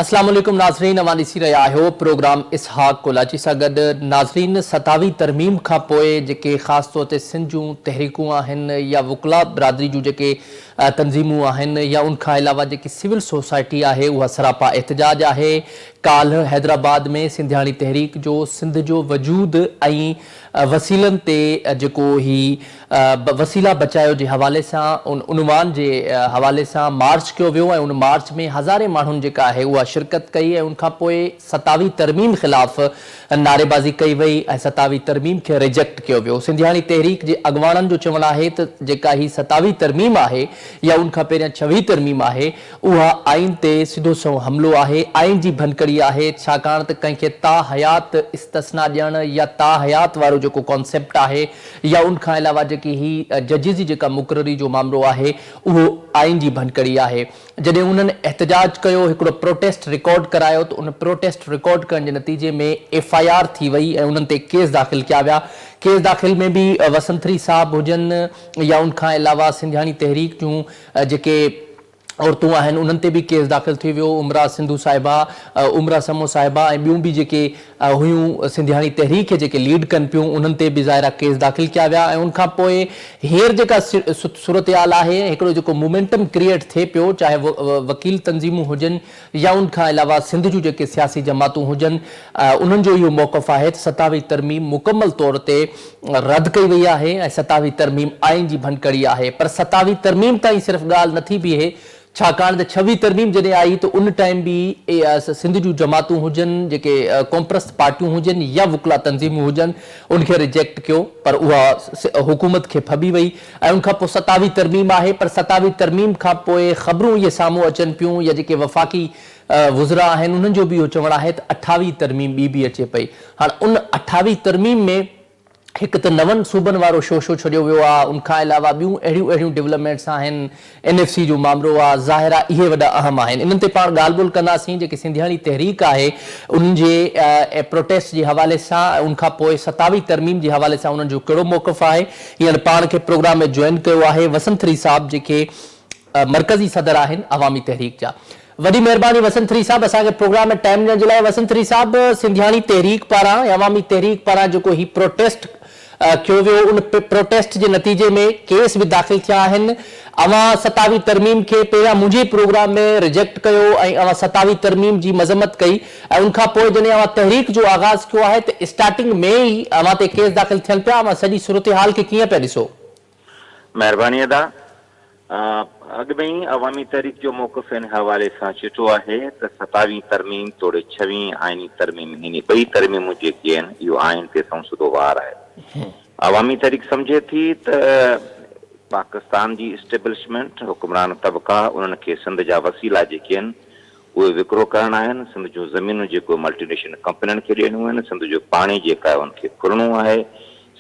अस्सलाम वालेकुम नाज़रीन, अवां ॾिसी रहिया आहियो प्रोग्राम इसहाक कोलाची सां गॾु। नाज़रीन, 27 तरमीम खां पोइ जेके ख़ासि तौर ते सिंध जूं तहरीकूं आहिनि या वुकला बिरादरी जूं जेके तंज़ीमूं आहिनि या उनखां अलावा जेकी सिविल सोसाइटी आहे उहा सरापा एहतजाज आहे। काल्ह हैदराबाद में सिंधियाणी तहरीक जो सिंध जो वजूद ऐं वसीलनि ते जेको ही वसीला बचायो जे हवाले सां उनवान जे हवाले सां मार्च कयो वियो ऐं उन मार्च में हज़ारे माण्हुनि जेका आहे उहा शिरकत कई ऐं उनखां पोइ 27 तरमीम ख़िलाफ़ नारेबाज़ी कई वई ऐं 27 तरमीम खे रिजेक्ट कयो वियो। सिंधियाणी तहरीक जे अॻवाननि जो चवणु आहे त जेका ही 27 तरमीम आहे या उनखां पहिरियां 26 तरमीम आहे उहा आइन ते सिधो सो हमिलो आहे, आइन जी भनकड़ी आहे, छाकाणि त कंहिंखे ता हयात इस्तिस्ना ॾियणु या ता हयात वारो जेको कॉन्सेप्ट आहे या उनखां अलावा जेकी ही जजिस जी जेका मुक़ररी जो मामिलो आहे उहो आइन जी भनकड़ी आहे। जॾहिं उन्हनि एहतजाज कयो, हिकिड़ो प्रोटेस्ट रिकॉर्ड करायो त उन प्रोटेस्ट रिकॉर्ड करण जे नतीजे में FIR थी वई ऐं उन्हनि ते केस दाख़िल कया विया। केस दाख़िल में बि वसंतरी साहब हुजनि या उनखां अलावा सिंधियाणी तहरीक जूं जेके औरतूं आहिनि उन्हनि ते बि केस दाख़िल थी वियो। उमरा सिंधू साहिबा, उमरा समो साहिबा ऐं ॿियूं बि जेके हुयूं सिंधियाणी तहरीक खे जेके लीड कनि पियूं उन्हनि ते बि ज़ाहिरा केस दाख़िल कया विया ऐं उनखां पोइ हींअर जेका सूरत हाल आहे, हिकिड़ो जेको मोमेंटम क्रिएट थिए पियो, चाहे वकील तंज़ीमूं हुजनि या उनखां अलावा सिंध जूं जेके सियासी जमातूं हुजनि, उन्हनि जो इहो मौक़िफ़ आहे त 27 तरमीम मुकमल तौर ते रद्द कई वई आहे ऐं 27 तरमीम आइन जी भनकड़ी आहे। पर 27 तरमीम ताईं सिर्फ़ु ॻाल्हि नथी बीहे, छाकाणि त 26 तरमीम जॾहिं आई त उन टाइम बि सिंध जूं जमातूं हुजनि, जेके कॉम्प्रस्ट पार्टियूं हुजनि या वुकला तंज़ीमूं हुजनि, उनखे रिजेक्ट कयो पर उहा हुकूमत खे फबी वई ऐं उनखां पोइ 27 तरमीम आहे। पर 27 तरमीम खां पोइ ख़बरूं इहे साम्हूं अचनि पियूं या जेके वफ़ाक़ी वुज़रा आहिनि उन्हनि जो बि इहो चवणु आहे त 28 तरमीम बि अचे पई। हाणे उन 28 तरमीम में हिकु त नवनि सूबनि वारो शोशो छॾियो वियो आहे, उनखां अलावा ॿियूं अहिड़ियूं डेवलपमेंट्स आहिनि, NFC जो मामिलो आहे, ज़ाहिर आहे इहे वॾा अहम आहिनि। इन्हनि ते पाण ॻाल्हि ॿोल कंदासीं। जेकी सिंधियाणी तहरीक आहे उन्हनि जे प्रोटेस्ट जे हवाले सां उनखां पोइ 27 तरमीम जे हवाले सां उन्हनि जो कहिड़ो मौक़िफ़ आहे, हींअर पाण खे प्रोग्राम में जॉइन कयो आहे वसंतरी साहब, जेके मरकज़ी सदर आहिनि अवामी तहरीक जा। वॾी महिरबानी वसंतरी साहब, असांखे प्रोग्राम में टाइम ॾियण जे लाइ। वसंतरी साहब, सिंधियाणी तहरीक पारां या अवामी तहरीक पारां जेको ही प्रोटेस्ट कयो वियो, उन प्रोटेस्ट जे नतीजे में केस बि दाख़िल थिया आहिनि। अवां 27 तरमीम खे पहिरियां मुंहिंजे प्रोग्राम में रिजेक्ट कयो ऐं अवां 27 तरमीम जी मज़म्मत कई ऐं उनखां पोइ जॾहिं अवां तहरीक जो आगाज़ कयो आहे त स्टार्टिंग में ई अवां ते केस दाख़िल थियनि पिया। अवां सॼी सूरत हाल खे कीअं पिया ॾिसो? महिरबानी अदा। अॻु में ई अवामी तहरीक जो मौक़िफ़ हिन हवाले सां चिठो आहे त 27 तरमीम तोड़े 26 आइनी तरमीम, हिन ॿई तरमीमूं जेके आहिनि इहो आइन ते संसदो वार आहे। अवामी तहरीक सम्झे थी त पाकिस्तान जी इस्टेब्लिशमेंट, हुक्मरान तबका, उन्हनि खे सिंध जा वसीला जेके आहिनि उहे विकिरो करणा आहिनि, सिंध जूं ज़मीनूं जेको मल्टीनेशनल कंपनियुनि खे ॾियणियूं आहिनि, सिंध जो पाणी जेका आहे उनखे खुलणो आहे,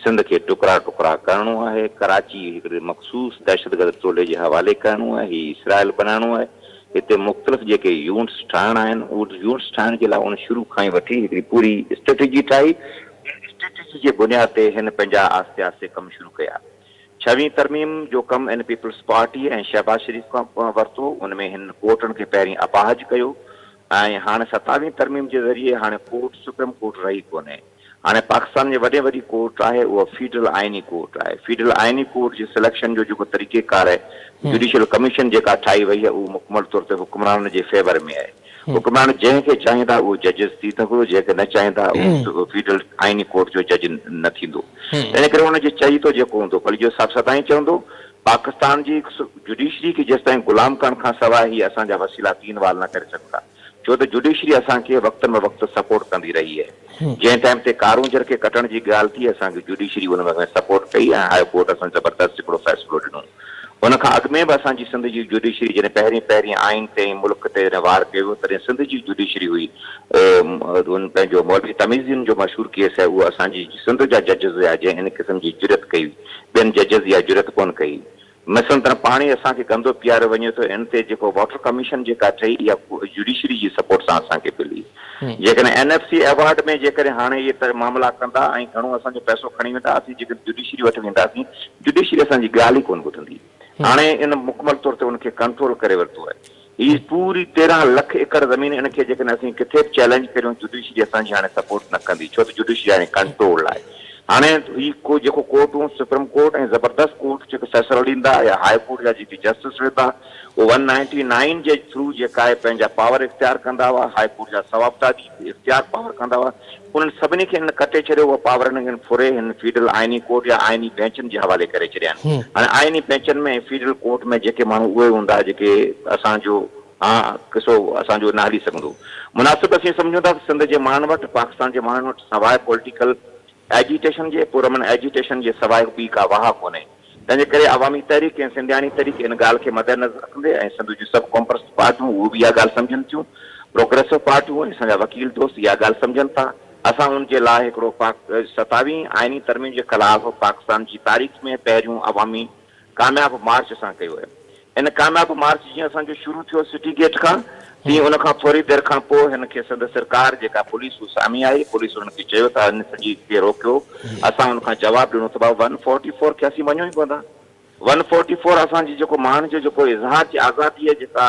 सिंध खे टुकड़ा टुकड़ा करणो आहे, कराची हिकिड़े मख़सूस दहशतगर्द टोले जे हवाले करणो आहे, हीउ इसराइल बनाइणो आहे। हिते मुख़्तलिफ़ जेके यूनिट्स ठाहिणा आहिनि, उहे यूनिट्स ठाहिण जे लाइ उन शुरू खां ई वठी हिकिड़ी पूरी स्ट्रेटेजी ठाही। स्ट्रेटेजी जे बुनियाद ते हिन पंहिंजा आस्ते आस्ते कमु शुरू कया। 26 तरमीम जो कमु इन पीपल्स पार्टी ऐं शहबाज शरीफ़ खां वरितो, उनमें हिन कोर्टनि खे पहिरीं अपाहज कयो ऐं हाणे 27 तरमीम जे ज़रिए हाणे कोर्ट सुप्रीम कोर्ट रही कोन्हे। हाणे पाकिस्तान जे वॾे कोर्ट आहे उहा फेडरल आइनी कोर्ट आहे। फेडरल आइनी कोर्ट जे सिलेक्शन जो जेको तरीक़ेकार आहे, जुडिशियल कमीशन जेका ठाही वई आहे उहा मुकमल तौर ते हुक्मरान जे फेवर में आहे। हुक्मरान जंहिंखे चाहींदा उहो जजिस थी सघो, जंहिंखे न चाहींदा उहो फेडरल आइनी कोर्ट जो जज न थींदो। इन करे हुनजे चई थो जेको हूंदो, भली जो साहब सदाईं चवंदो पाकिस्तान जी जुडिशरी खे जेसि ताईं गुलाम करण खां सवाइ ही असांजा वसीला तीन वाल न करे सघंदा, छो त जुडिशरी असांखे वक़्त में वक़्तु सपोर्ट कंदी रही आहे। जंहिं टाइम ते कारूंजर खे कटण जी ॻाल्हि थी, असांखे जुडिशरी हुन में सपोर्ट कई ऐं हाई कोर्ट असां ज़बरदस्त हिकिड़ो फ़ैसिलो ॾिनो। हुन खां अॻु में बि असांजी सिंध जी जुडिशरी जॾहिं पहिरीं आइन ते मुल्क ते वार कयो तॾहिं सिंध जी जुडिशरी हुई, पंहिंजो मौलवी तमीज़ीन जो मशहूरु केस आहे, उहा असांजी सिंध जा जजिस हुआ जंहिं इन क़िस्म जी जुरत कई, ॿियनि जजिस इहा जुरत कोन कई। मिसल तरह पाणी असांखे गंदो पीआरे वञे थो, इन ते जेको वाटर कमीशन जेका ठही इहा जुडिशरी जी सपोर्ट सां असांखे मिली। जेकॾहिं NFC अवार्ड में जेकॾहिं हाणे इहे मामला कंदा ऐं घणो असांजो पैसो खणी वेंदासीं, जेकॾहिं जुडिशरी वटि वेंदासीं, जुडिशरी असांजी ॻाल्हि ई कोन ॿुधंदी। हाणे इन मुकमल तौर ते उनखे कंट्रोल करे वरितो आहे। ही पूरी 13 लाख एकड़ ज़मीन इनखे जेकॾहिं असीं किथे बि चैलेंज करियूं जुडिशरी असांजी हाणे सपोर्ट न कंदी, छो त जुडिशरी हाणे कंट्रोल आहे। हाणे ही को जेको कोर्टूं सुप्रीम कोर्ट ऐं ज़बरदस्त कोर्ट जेको फ़ैसिलो ॾींदा या हाई कोर्ट जा जेके जस्टिस रहंदा उहो 199 जे थ्रू जेका आहे पंहिंजा पावर इख़्तियार कंदा हुआ, हाई कोर्ट जा सवाबदादी इख़्तियार पावर कंदा हुआ, उन्हनि सभिनी खे हिन कटे छॾियो, उहा पावर हिन फुरे हिन फीडल आइनी कोर्ट या आइनी बेंचनि जे हवाले करे छॾिया आहिनि। हाणे आइनी बेंचनि में फीडल कोर्ट में जेके माण्हू उहे हूंदा जेके असांजो किसो असांजो न हली सघंदो। मुनासिब असीं सम्झूं था सिंध जे माण्हुनि वटि, पाकिस्तान जे माण्हुनि वटि सवाइ पॉलिटिकल एजिटेशन जे पुरमन एजिटेशन जे सवाइ ॿी का वाह कोन्हे। तंहिंजे करे अवामी तहरीक ऐं सिंधियानी तहरीक इन ॻाल्हि खे मद्देनज़र रखंदे ऐं सिंध जूं सभु कॉमर्स पार्टियूं उहे बि इहा ॻाल्हि सम्झनि थियूं, प्रोग्रेसिव पार्टियूं ऐं असांजा वकील दोस्त इहा ॻाल्हि सम्झनि था। असां उनजे लाइ हिकिड़ो 27वीं आइनी तरमीम जे ख़िलाफ़ पाकिस्तान जी तारीख़ में पहिरियों अवामी कामयाबु मार्च असां कयो आहे। इन कामयाबु मार्च जीअं असांजो शुरू थियो सिटी गेट खां, तीअं उनखां थोरी देरि खां पोइ हिन खे सिंध सरकार जेका पुलिस साम्हूं आई, पुलिस हुनखे चयो त हिन सॼी खे रोकियो। असां हुनखां जवाबु ॾिनो त भाउ 144 खे असीं मञूं ई पवंदा। 144 असांजी जेको माण्हुनि जो जेको इज़हार जी आज़ादीअ जेका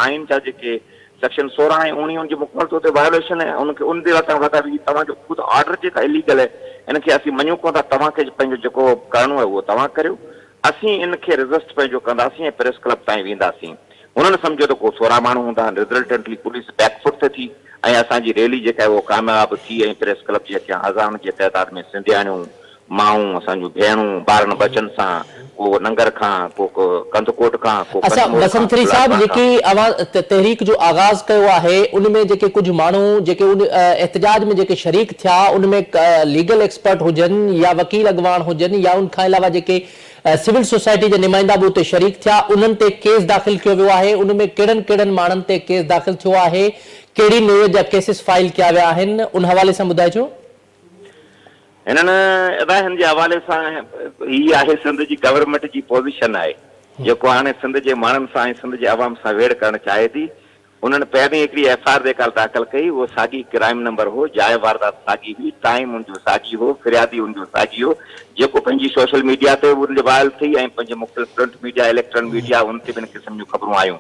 आइन जा जेके सेक्शन 16 ऐं 19 जे मुकमल तौर ते वायोलेशन आहे, उनखे उन ते तव्हांजो ख़ुदि ऑर्डर जेका इलीगल आहे इनखे असीं मञूं कोन था, तव्हांखे पंहिंजो जेको करिणो आहे उहो तव्हां करियो, असीं इनखे रिज़स्ट पंहिंजो कंदासीं ऐं प्रेस क्लब ताईं वेंदासीं। उन्हनि सम्झो त को 16 माण्हू हूंदा, रिज़ल्टेंटली पुलिस बैकफुट ते थी ऐं असांजी रैली जेका आहे उहो कामयाबु थी ऐं प्रेस क्लब जे अॻियां हज़ारनि जे तइदाद में सिंधियाणियूं माऊं असांजूं भेणूं ॿारनि बचनि सां, को नंगर खां, को कंदकोट खां, को अच्छा बसंतरी साहब, जेकी तहरीक जो आगाज़ कयो आहे उनमें जेके कुछ माण्हू जेके उन एहतजाज में जेके शरीक थिया उनमें लीगल एक्सपर्ट हुजनि या वकील अॻवान हुजनि या उनखां अलावा जेके सिविल सोसाइटी जे नुमाइंदा बि उते शरीक थिया, उन्हनि ते केस दाख़िल कयो वियो आहे। उनमें कहिड़नि कहिड़नि माण्हुनि ते केस दाख़िल थियो आहे, कहिड़ी नोए जा केसिस फाइल कया विया आहिनि, उन हवाले सां ॿुधाइजो। हिननि हिन जे हवाले सां ही आहे सिंध जी गवर्नमेंट जी पोज़ीशन आहे जेको हाणे सिंध जे माण्हुनि सां ऐं सिंध जे अवाम सां वेड़ करणु चाहे थी। उन्हनि पहिरीं हिकिड़ी एफआईआर जेका दाख़िल कई, उहो साॻी क्राइम नंबर हो, जाइ वारदात साॻी हुई, टाइम उनजो साॻी हो, फिरियादी उनजो साॻी हो, जेको पंहिंजी सोशल मीडिया ते उनजे वायरल थी ऐं पंहिंजे मुख़्तलिफ़ प्रिंट मीडिया इलेक्ट्रॉनिक मीडिया उन ते ॿिनि क़िस्म जूं ख़बरूं आयूं।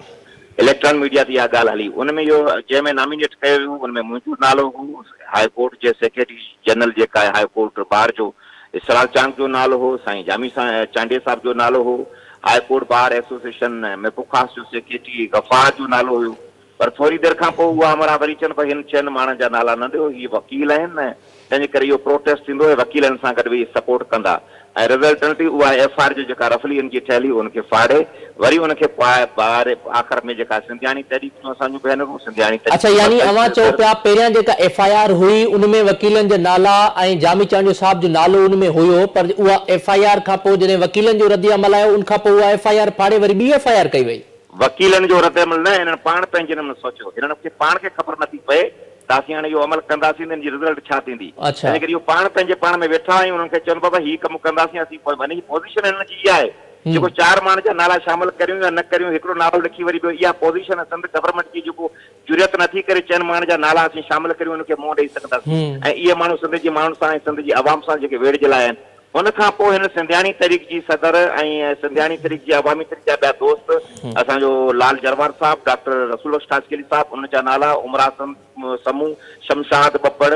इलेक्ट्रॉनिक मीडिया ते इहा ॻाल्हि हली, उनमें इहो जंहिंमें नॉमिनेट कयो वियो उनमें मुंहिंजो नालो हो, हाई कोर्ट जे सेक्रेटरी जनरल जेका आहे हाई कोर्ट बार जो इसरार चांद जो नालो हो, साईं जामी चांडे साहब जो नालो हो, हाई कोर्ट बार एसोसिएशन महबूब जो सेक्रेटरी गफ़ार जो नालो हुयो। पर थोरी देरि खां पोइ उहा हमारा वरी चवनि पिया हिन 6 माण्हुनि जा नाला न ॾियो, ही वकील आहिनि न, तंहिंजे करे इहो प्रोटेस्ट थींदो ऐं वकीलनि सां गॾु वेही सपोर्ट कंदा ऐं रिज़ल्टेंटली उहा एफआईआर जो जेका रफली हुनजी ठहियली उनखे फाड़े वरी उनखे ॿाहिरि आख़िर में जेका सिंधियानी तहरीक जो असांजूं भेनरूं सिंधियानी तहरीक। अच्छा, यानी अवां चओ पिया पहिरियां जेका एफआईआर हुई उनमें वकीलनि जा नाला ऐं जामी चांडियो साहब जो नालो उनमें हुयो, पर उहा एफआईआर खां पोइ जॾहिं वकीलनि जो रद्द अमल आयो उनखां पोइ उहा एफआईआर फाड़े वरी ॿी एफआईआर कई वई। वकीलनि जो रद्द अमल न, हिननि पाण पंहिंजे नमूने सोचियो, हिननि खे पाण खे ख़बर नथी पए त असीं हाणे इहो अमल कंदासीं हिन जी रिज़ल्ट छा थींदी। तंहिं करे इहो पाण पंहिंजे पाण में वेठा आहियूं, उन्हनि खे चवनि बाबा हीउ कमु कंदासीं असीं, वञी पोज़ीशन हिन जी इहा आहे जेको 4 माण्हुनि जा नाला शामिल करियूं या न करियूं, हिकिड़ो नालो लिखी वरी इहा पोज़ीशन आहे सिंध गवर्नमेंट जी जेको जुरियत नथी करे 4 माण्हुनि जा नाला असीं शामिल करियूं उनखे मुंहुं ॾेई सघंदासीं ऐं इहे माण्हू सिंध जे माण्हुनि सां ऐं सिंध जी आवाम सां जेके वेड़ जे लाइ आहिनि। उनखां पोइ हिन सिंधियानी तहरीक जी सदर ऐं सिंधियानी तहरीक जी अवामी तहरीक जा ॿिया दोस्त असांजो लाल जरवार साहब, डॉक्टर रसूल ताजकेली साहब, उन जा नाला उमरा समूह, शमशाद बब्बड़,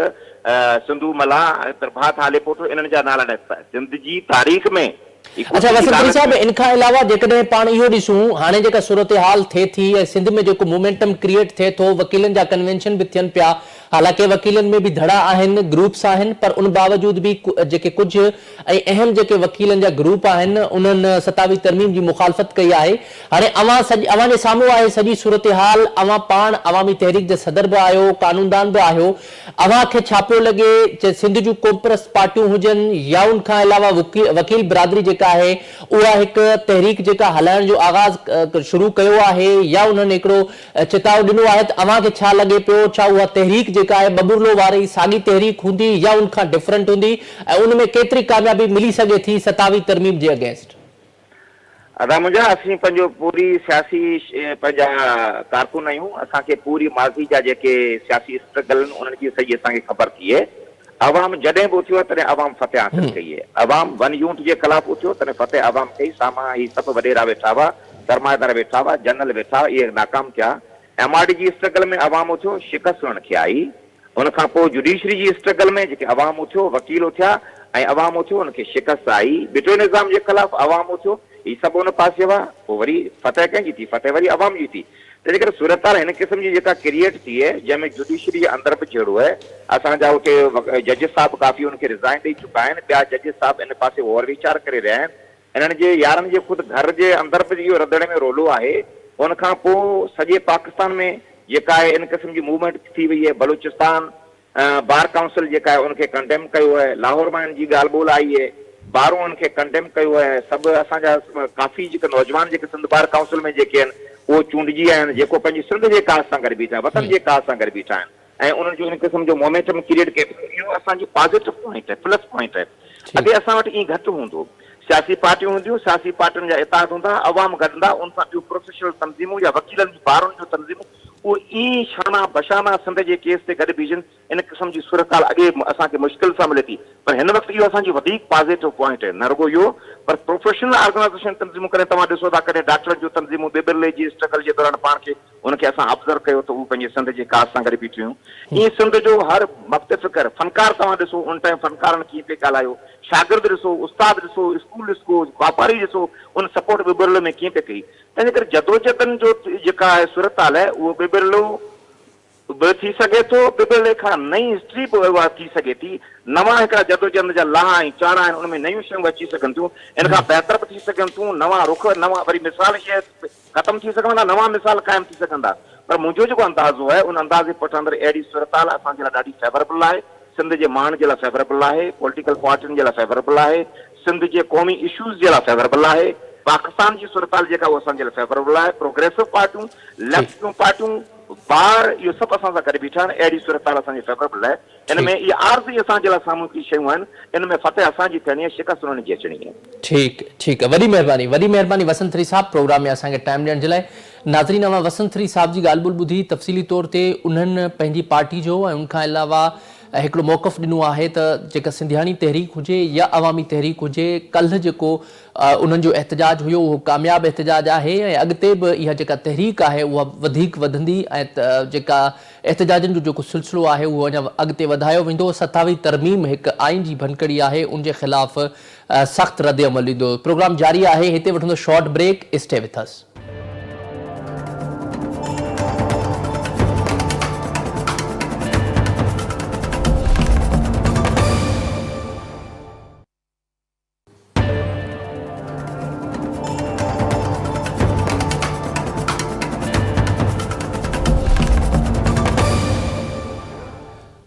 सिंधू मला, प्रभात हालेपोटो, इन्हनि जा नाला सिंध जी तारीख़ में। अच्छा वसंतरी साहब, इनखां अलावा जेकॾहिं पाण इहो ॾिसूं हाणे जेका सूरत हाल थिए थी ऐं सिंध में जेको मोमेंटम क्रिएट थिए थो, वकीलनि जा कन्वेंशन बि थियनि पिया, हालांकि वकीलनि में बि धड़ा आहिनि, ग्रुप्स आहिनि, पर उन बावजूद बि जेके कुझु ऐं अहम जेके वकीलनि जा ग्रुप आहिनि उन्हनि 27वीं तरमीम जी मुखालफ़त कई आहे। हाणे अवां जे साम्हूं आहे सॼी सूरत हाल, अवां पाण अवामी तहरीक जे सदर बि आहियो, कानूनदान बि आहियो, अवां खे छा पियो लॻे सिंध जूं कोमप्रस पार्टियूं हुजनि या उनखां अलावा वकील बिरादरी जेका आहे उहा हिकु तहरीक जेका हलाइण जो आगाज़ शुरू कयो आहे या उन्हनि हिकिड़ो चिताव ॾिनो आहे, त अवां खे छा लॻे पियो, छा उहा तहरीक जेका आहे बबुरलो वारी साॻी तहरीक हूंदी या उनखां डिफरेंट हूंदी ऐं उनमें केतिरी कामयाबी मिली सघे थी 27वीं तरमीम जे अगेंस्ट? अदा मुंहिंजा असीं पंहिंजो पूरी सियासी पंहिंजा कारकुन आहियूं, असांखे पूरी माज़ी जा जेके सियासी स्ट्रगल आहिनि उन्हनि जी सॼी असांखे ख़बर थी आहे। अवाम जॾहिं बि उथियो तॾहिं अवाम फतेह हासिल कई आहे, अवाम 1 यूनिट जे ख़िलाफ़ उथियो तॾहिं फतेह अवाम कई, साम्हूं ही सभु वॾेरा वेठा हुआ, सरमाएदार वेठा हुआ, जनरल वेठा हुआ, इहे नाकाम थिया। MRD जी स्ट्रगल में अवाम उथियो, शिकस्त उन्हनि खे आई। उन खां पोइ जुडिशरी जी स्ट्रगल में जेके अवाम उथियो, वकील उथिया ऐं अवाम उथियो, उनखे शिकस्त आई। बिटो निज़ाम जे ख़िलाफ़ अवाम उथियो, ही सभु उन पासे हुआ। पोइ वरी फतह कंहिंजी थी? फतह वरी अवाम जी थी। तंहिंजे करे सूरत हाल हिन क़िस्म जी जेका क्रिएट थी आहे, जंहिंमें जुडिशरी जे अंदरि बि जहिड़ो आहे, असांजा उते जज साहिब काफ़ी उनखे रिज़ाइन ॾेई चुका आहिनि, ॿिया जज साहिब इन पासे और वीचार करे रहिया आहिनि। इन्हनि जे यारनि जे ख़ुदि घर जे अंदरि बि इहो रंधिणे में रोलो आहे। उन खां पोइ सॼे पाकिस्तान में जेका आहे इन क़िस्म जी मूवमेंट थी वई आहे। बलूचिस्तान बार काउंसिल जेका आहे उनखे कंडेम कयो आहे। लाहौर मां जी ॻाल्हि ॿोल आई आहे, ॿारहों उनखे कंडेम कयो आहे। सभु असांजा काफ़ी जेके नौजवान जेके सिंध बार काउंसिल में जेके आहिनि उहो चूंडिजी आया आहिनि, जेको पंहिंजी सिंध जे काज़ सां गॾु बीठा आहिनि, वतन जे काज़ सां गॾु बीठा आहिनि ऐं उन्हनि जो इन क़िस्म जो मोमेंटम क्रिएट कयो। इहो असांजो पॉज़िटिव पॉइंट आहे, प्लस पॉइंट आहे। अॻे असां वटि ईअं घटि हूंदो, सियासी पार्टियूं हूंदियूं, सियासी पार्टियुनि जा इताद हूंदा, अवाम गॾंदा, उन सां ॿियूं प्रोफेशनल तंज़ीमूं या वकीलनि जी बारनि जूं तंज़ीमूं उहो ईअं शाना बशाना सिंध जे केस ते गॾु बीजनि। इन क़िस्म जी सूरत हाल अॻे असांखे मुश्किल सां मिले थी, पर हिन वक़्तु इहो असांजी वधीक पॉज़िटिव पॉइंट आहे। न रुगो इहो, पर प्रोफेशनल ऑर्गेनाइज़ेशन तंज़ीमूं करे तव्हां ॾिसो था, कॾहिं डॉक्टर जूं तंज़ीमूं बेबिरले जी स्ट्रगल जे दौरान पाण खे उनखे असां ऑब्ज़र्व कयो त उहे पंहिंजे सिंध जे काज़ सां गॾु बीठियूं। ईअं सिंध जो हर वक़्तु फ़िकर फनकार तव्हां ॾिसो, उन टाइम फनकारनि कीअं पिए ॻाल्हायो, शागिर्द ॾिसो, उस्ताद ॾिसो, स्कूल ॾिसो, वापारी ॾिसो, उन सपोर्ट बेबिरले में कीअं पिए कई। तंहिंजे करे जदोजहदनि जो जेका आहे सूरत हाल आहे उहो बेबिरलो बि थी सघे थो, बेबिरले खां नई हिस्ट्री बि उहा थी सघे थी। नवां हिकिड़ा जदोजहद जा लाहा ऐं चाड़ा आहिनि, उनमें नयूं शयूं अची सघनि थियूं, इन खां बहितर बि थी सघनि थियूं। नवां रुख, नवां वरी मिसाल इहे ख़तमु थी सघंदा, नवां मिसाल क़ाइमु थी सघंदा। पर मुंहिंजो जेको अंदाज़ो आहे, उन अंदाज़े पुठि अंदरि अहिड़ी सूरत हाल असांजे लाइ ॾाढी फेवरेबल आहे, सिंध जे माण्हुनि जे लाइ फेवरेबल आहे, पॉलिटिकल पार्टियुनि जे लाइ फेवरेबल आहे, सिंध जे क़ौमी इशूज़ जे लाइ फेवरेबल आहे। पाकिस्तान जी सूरत हाल जेका उहा असांजे लाइ फेवरेबल आहे। प्रोग्रेसिव पार्टियूं, लेफ्ट जूं पार्टियूं, ॿार, इहो सभु असां सां गॾु बीठा आहिनि। अहिड़ी सूरत हाल असांजी फेवरेबल आहे। इन में इहे आरज़ी असांजे लाइ साम्हूं शयूं आहिनि, इन में फतह असांजी थियणी आहे, शिकस्त उन्हनि जी अचणी आहे। ठीक है, वॾी महिरबानी वसंत थ्री साहब प्रोग्राम में असांखे टाइम ॾियण जे लाइ। नाज़रीन, अवां वसंत थ्री साहब जी ॻाल्हि ॿोल ॿुधी, तफ़सीली तौर ते उन्हनि पंहिंजी पार्टी जो ऐं उनखां अलावा हिकिड़ो मौक़िफ़ ॾिनो आहे त जेका सिंधियाणी तहरीक हुजे या अवामी तहरीक हुजे, कल्ह जेको उन्हनि जो एहतजाज हुयो उहो कामयाबु एहतजाज आहे ऐं अॻिते बि इहा जेका तहरीक आहे उहा वधीक वधंदी ऐं जेका एहतजाजनि जो जेको सिलसिलो आहे उहो अञा अॻिते वधायो वेंदो। 27वीं तरमीम हिकु आइन जी भनकड़ी आहे, उनजे ख़िलाफ़ सख़्तु रद्द अमल ईंदो। प्रोग्राम जारी आहे, हिते वठंदो short break, stay with us.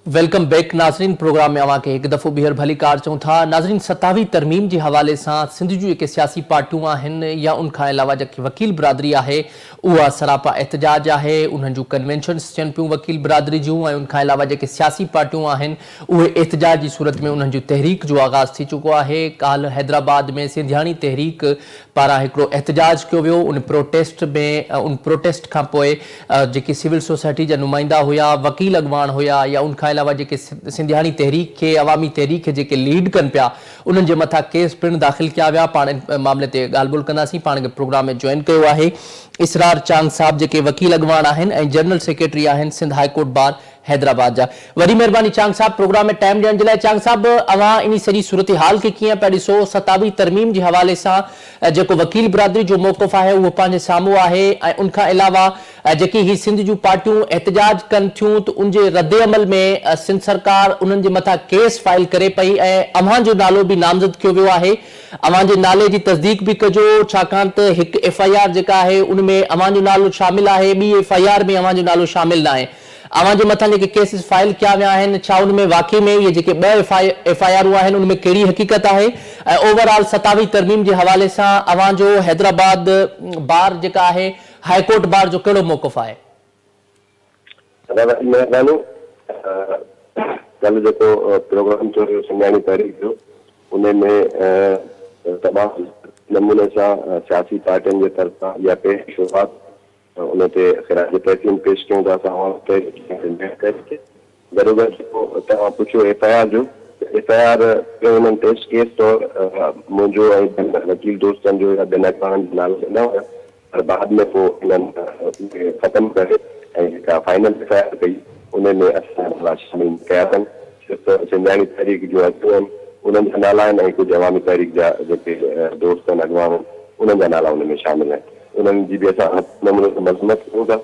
Welcome back नाज़रीन, प्रोग्राम में अवां खे हिकु दफ़ो ॿीहर भली कार चऊं था। नाज़रीन, 27वीं तरमीम जे हवाले सां सिंध जूं जेके सियासी पार्टियूं आहिनि या उनखां अलावा जेकी वकील बिरादरी आहे उहा सरापा एहतजाज आहे। उन्हनि जूं कन्वेंशन्स थियनि पियूं वकील बिरादरी जूं ऐं उनखां अलावा जेके सियासी पार्टियूं आहिनि उहे एहतजाज जी सूरत में उन्हनि जूं तहरीक जो आगाज़ थी चुको आहे। काल्ह हैदराबाद में सिंधियाणी तहरीक पारां हिकिड़ो एहतजाज कयो वियो। उन प्रोटेस्ट खां पोइ जेकी सिविल सोसाइटी जा नुमाइंदा हुया, वकील अॻवान हुया या उनखां अलावा जेके सिंधियाणी तहरीक खे, अवामी तहरीक खे जेके लीड कनि पिया, उन्हनि जे मथां केस पिणु दाख़िल कया विया। पाण इन मामले ते ॻाल्हि ॿोल कंदासीं। पाण खे प्रोग्राम में जॉइन कयो आहे इसरार चांद साहब, जेके वकील अॻवान आहिनि ऐं जनरल सेक्रेटरी आहिनि सिंध हाईकोर्ट बार हैदराबाद जा। वॾी महिरबानी चांद साहब, प्रोग्राम में टाइम ॾियण जे लाइ। चांद साहब, अवां इन सॼी सूरत हाल खे कीअं पिया ॾिसो? 27वीं तरमीम जे हवाले सां जेको वकील बिरादरी जो मौक़िफ़ आहे उहो पंहिंजे साम्हूं आहे ऐं उनखां अलावा जेकी ही सिंध जूं पार्टियूं एहतजाज कनि थियूं त उनजे रद्द अमल में सिंध सरकार उन्हनि जे मथां केस फाइल करे पई ऐं अव्हां जो नालो बि नामज़द कयो वियो आहे। अव्हां जे नाले जी तस्दीक बि कजो, छाकाणि त हिकु FIR जेका आहे उनमें अव्हां जो नालो शामिल आहे, ॿी FIR में अव्हां जो नालो शामिल न आहे। अव्हां जे मथां जेके केसिस फाइल कया विया आहिनि, छा उनमें वाकई में इहे जेके ॿ FIR आहिनि उनमें कहिड़ी हक़ीक़त आहे ऐं ओवरऑल 27वीं तरमीम जे हवाले सां अव्हां जो हैदराबाद बार जेका आहे, हाईकोर्ट बार जो कहिड़ो मौक़िफ़ आहे? महिरबानी। कल जेको प्रोग्राम थियो सिंधियाणी तहरीक जो, उनमें तमामु नमूने सां सियासी पार्टियुनि जे तरफ़ां इहा पेश शुरूआत उन ते ख़िराज तहसीन पेश कयूं था असां। गॾोगॾु जेको तव्हां पुछियो FIR जो, FIR उन्हनि टेस्ट केस तौरु मुंहिंजो ऐं वकील दोस्तनि जो या ॿिनि अॻवाननि जो नालो ॾिना हुया पर बाद में पोइ इन्हनि ख़तमु करे ऐं जेका फाइनल एफआईआर कई उन में असां नाला शामिल कया अथनि। सिर्फ़ु सिंधाणी तहरीक जो अॻु आहिनि उन्हनि जा नाला आहिनि ऐं कुझु अवामी तहरीक जा जेके दोस्त आहिनि अॻवान उन्हनि जा नाला उन में शामिल आहिनि। उन्हनि जी बि असां नमूने सां मज़म्मत कयूं था।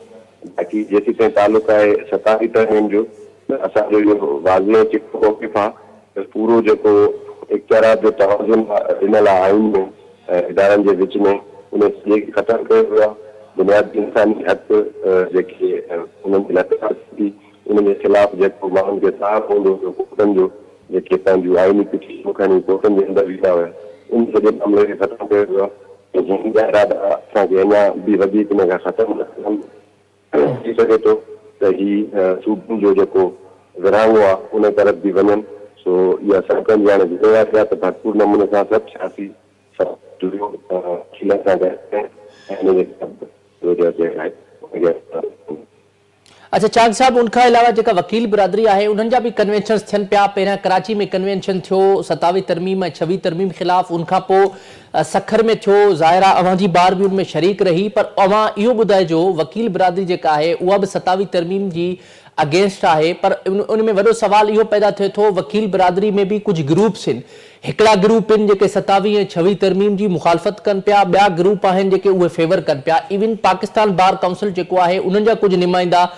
बाक़ी जेसीं ताईं तालुक आहे 27 तरमीम जो असांजो इहो वाज़े चिको मौक़िफ़ आहे त पूरो जेको इख़्तियारात जो तवाज़ुन ॾिनल आहे आइन में इदारनि जे विच में उन सॼे खे ख़तमु कयो वियो आहे। बुनियादी इंसानी हक़ जेके उन्हनि जी लतार थी उन जे ख़िलाफ़ जेको माण्हुनि खे साफ़ हूंदो हुयो कोर्टनि जो जेके पंहिंजूं आइनी पिटीशनूं खणी कोर्टनि जे अंदरि बीठा हुया उन सॼे मामले खे ख़तमु कयो वियो आहे। जिन जा इरादा असांखे अञा बि वधीक इन खां ख़तमु न थी सघे थो त हीउ सूबनि जो जेको विरहाङो आहे उन तरफ़ बि वञनि। सो इहा सरकार जी हाणे ज़िम्मेवारी आहे त भरपूर नमूने सां सभु सियासी अच्छा चाक साहब उनखां अलावा जेका वकील बिरादरी आहे उन्हनि जा बि कन्वेंशन्स थियनि पिया। पहिरियां कराची में कन्वेंशन थियो 27 तरमीम ऐं 26 तरमीम ख़िलाफ़, उनखां पोइ सखर में थियो। ज़ाहिरा अवां जी बार बि उनमें शरीक रही, पर अवां इहो ॿुधाइजो वकील बिरादरी जेका आहे उहा बि 27 तरमीम जी अगेंस्ट आहे, पर उन में वॾो सवाल इहो पैदा थिए थो वकील बिरादरी में बि कुझु ग्रुप्स आहिनि। हिकिड़ा ग्रुप आहिनि जेके 27 ऐं 26 तरमीम जी मुखालफ़त कनि पिया, ॿिया ग्रुप आहिनि जेके उहे फेवर कनि पिया। इवन पाकिस्तान बार काउंसिल जेको आहे उन्हनि जा कुझु नुमाइंदा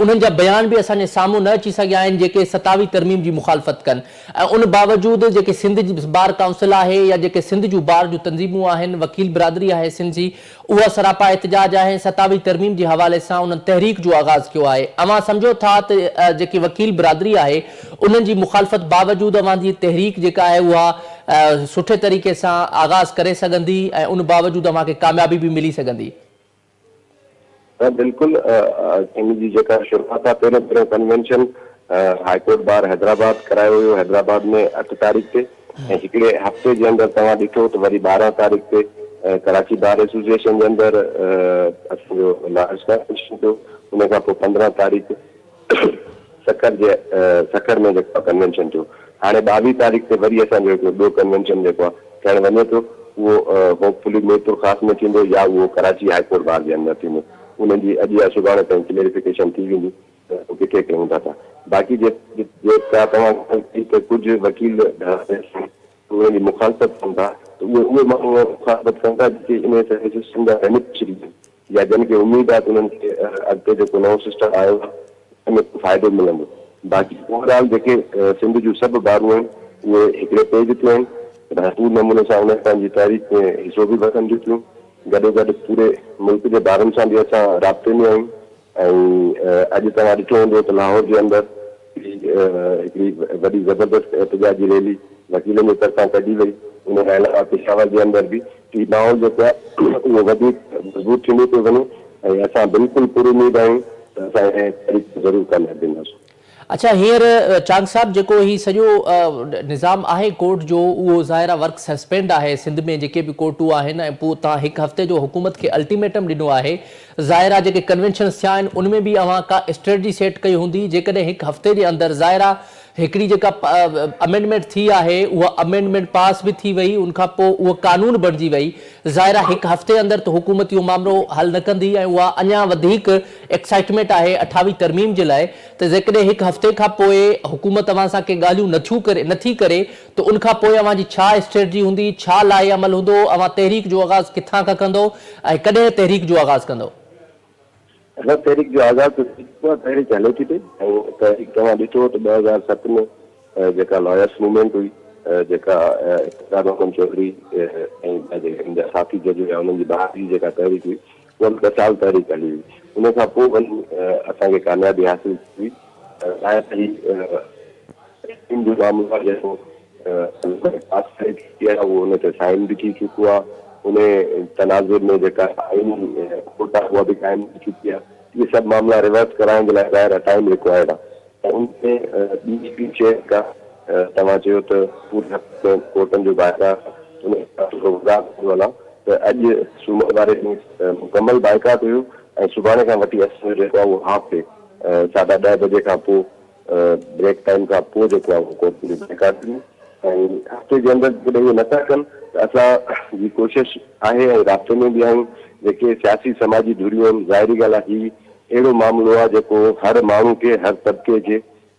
उन्हनि जा बयान बि असांजे साम्हूं न अची सघिया आहिनि जेके 27 तरमीम जी मुखालफ़त कनि। ऐं उन बावजूदि जेके सिंध जी बार काउंसिल आहे या जेके सिंध जूं बार जूं तंज़ीमूं आहिनि, वकील बिरादरी आहे सिंध जी, उहा सरापा एहतिजाज आहे 27 तरमीम जे हवाले सां उन्हनि तहरीक जो आगाज़ कयो आहे। अवां सम्झो था त जेकी वकील बिरादरी आहे उन्हनि जी मुखालफ़त बावजूदि अवां जी तहरीक जेका आहे उहा सुठे तरीक़े सां आगाज़ करे सघंदी ऐं उन बावजूदि अवां खे कामयाबी बि मिली सघंदी। बिल्कुलु इन जी जेका शुरूआत आहे पहिरियों कन्वेंशन हाईकोर्ट बार हैदराबाद करायो हुयो हैदराबाद में 8 तारीख़ ते ऐं हिकिड़े हफ़्ते जे अंदरि तव्हां ॾिठो त वरी 12 तारीख़ ते कराची बार एसोसिएशन जे अंदरि असांजो लार्ज कन्वेंशन थियो। उन खां पोइ 15 तारीख़ सखर में जेको कन्वेंशन थियो। हाणे 22 तारीख़ ते वरी असांजो हिकिड़ो ॿियो कन्वेंशन जेको आहे थियणु वञे थो उहो होपफुली मीरपुर ख़ासि में थींदो या उहो कराची हाईकोर्ट बार जे अंदरि थींदो। उन्हनि जी अॼु या सुभाणे ताईं क्लियरिफिकेशन थी वेंदी त किथे कयूं था। बाक़ी जेका तव्हां त कुझु वकील उन्हनि जी मुखालफ़त कनि था त उहे माण्हू मुखालफ़त कनि था जेके इन सिस्टम जा बेनिफिशरी आहिनि या जिन खे उमेद आहे त उन्हनि खे अॻिते जेको नओं सिस्टम आयो आहे उनमें फ़ाइदो मिलंदो। बाक़ी ओवरऑल जेके सिंध जूं सभु बारूं आहिनि उहे हिकिड़े पेज ते आहिनि, भरपूर नमूने सां उन पंहिंजी तारीख़ में हिसो बि वठनि थियूं। गॾोगॾु पूरे मुल्क जे ॿारनि सां बि असां राब्ते में आहियूं। ऐं अॼु तव्हां ॾिठो हूंदो त लाहौर जे अंदरि हिकिड़ी वॾी ज़बरदस्त एहतिजाजी रैली वकीलनि जे तरफ़ां कढी वई। उन खां अलावा पेशावर जे अंदरि बि ही माहौल जेको आहे उहो वधीक मज़बूत थींदो पियो वञे ऐं असां बिल्कुलु पूरी उमेद आहियूं त असां तारीख़ ज़रूरु कामयाबु ॾींदासीं। अच्छा हींअर चांग साहब जेको ही सॼो निज़ाम आहे कोर्ट जो उहो ज़ाहिरा वर्क सस्पेंड आहे सिंध में जेके बि कोर्टूं आहिनि ऐं पोइ तव्हां हिकु हफ़्ते जो हुकूमत खे अल्टीमेटम ॾिनो आहे। ज़ाहिरा जेके कन्वेंशन्स थिया आहिनि उनमें बि अवां का स्ट्रेटजी सेट कई हूंदी जेकॾहिं हिकु हफ़्ते जे अंदरि ज़ाहिरा हिकिड़ी जेका अमेंडमेंट थी आहे उहा अमेंडमेंट पास बि थी वई, उनखां पोइ उहा कानून बणिजी वई। ज़ाहिरा हिकु हफ़्ते अंदरि त हुकूमत इहो मामिलो हल न कंदी ऐं उहा अञा वधीक एक्साइटमेंट आहे 28 तरमीम जे लाइ त जेकॾहिं हिकु हफ़्ते खां पोइ हुकूमत अवां सां के ॻाल्हियूं नथी करे त उनखां पोइ अवां जी छा स्ट्रेटजी हूंदी, छा लाइ अमल हूंदो, अवां तहरीक जो आगाज़ किथां खां कंदो ऐं कॾहिं तहरीक जो आगाज़ कंदो? तहरीक जो आगाज़ तहरीक हले थी पई ऐं तहरीक तव्हां ॾिठो त 2007 में जेका लॉयर्स मूवमेंट हुई जेका मोहम्मद चौधरी ऐं साथी जज हुआ उन्हनि जी बहादुरी जेका तहरीक हुई उहा 2 साल तहरीक हली हुई। उन खां पोइ वरी असांखे कामयाबी हासिल थी। जो मामलो आहे जेको पास करे उहो उन ते साइन बि थी चुको आहे। उन तनाज़ुर में जेका आइनी कोर्ट आहे उहा बि क़ाइमु थी चुकी आहे। इहे सभु मामला रिवर्स कराइण जे लाइ ॿाहिरि टाइम रिक्वायर्ड आहे। ऐं उनमें ॿी शइ जेका तव्हां चयो त पूरे कोर्टनि जो बाइकाट उन त अॼु सूमर वारे ॾींहुं मुकमल बाइकाट हुयो ऐं सुभाणे खां वठी असांजो जेको आहे उहो हाफ डे 10:30 बजे खां पोइ ब्रेक टाइम खां पोइ जेको आहे उहो कोर्ट जो बाइकाट ॾिनो। ऐं हफ़्ते जे अंदरि जॾहिं इहे नथा कनि असां जी कोशिशि आहे ऐं राब्ते में बि आहियूं जेके सियासी समाजी धुरियूं आहिनि। ज़ाहिरी ॻाल्हि आहे ही अहिड़ो मामिलो आहे जेको हर माण्हू खे हर तबिके जे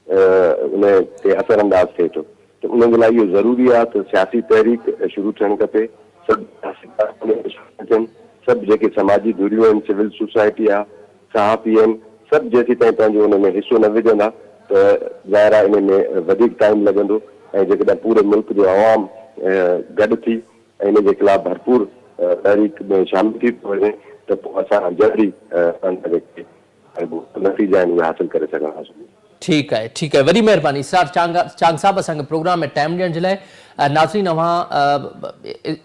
उन ते असर अंदाज़ थिए थो, त उन जे लाइ इहो ज़रूरी आहे त सियासी तहरीक शुरू थियणु खपे। सभु जेके समाजी धुरियूं आहिनि, सिविल सोसाइटी आहे, सहाफ़ी आहिनि, सभु जेसीं ताईं पंहिंजो हुन में हिसो न विझंदा त ज़ाहिर आहे इन में वधीक टाइम लॻंदो। ऐं जेकॾहिं पूरे मुल्क जो आवाम गॾु थी ऐं इन जे ख़िलाफ़ भरपूर तहरीक में शामिल थी वञे त पोइ असां जल्दी नतीजा आहिनि उहे हासिल करे सघंदासीं। ठीक है, वॾी महिरबानी इसरार चांग साहब असांखे प्रोग्राम में टाइम ॾियण जे लाइ। नाज़रीन,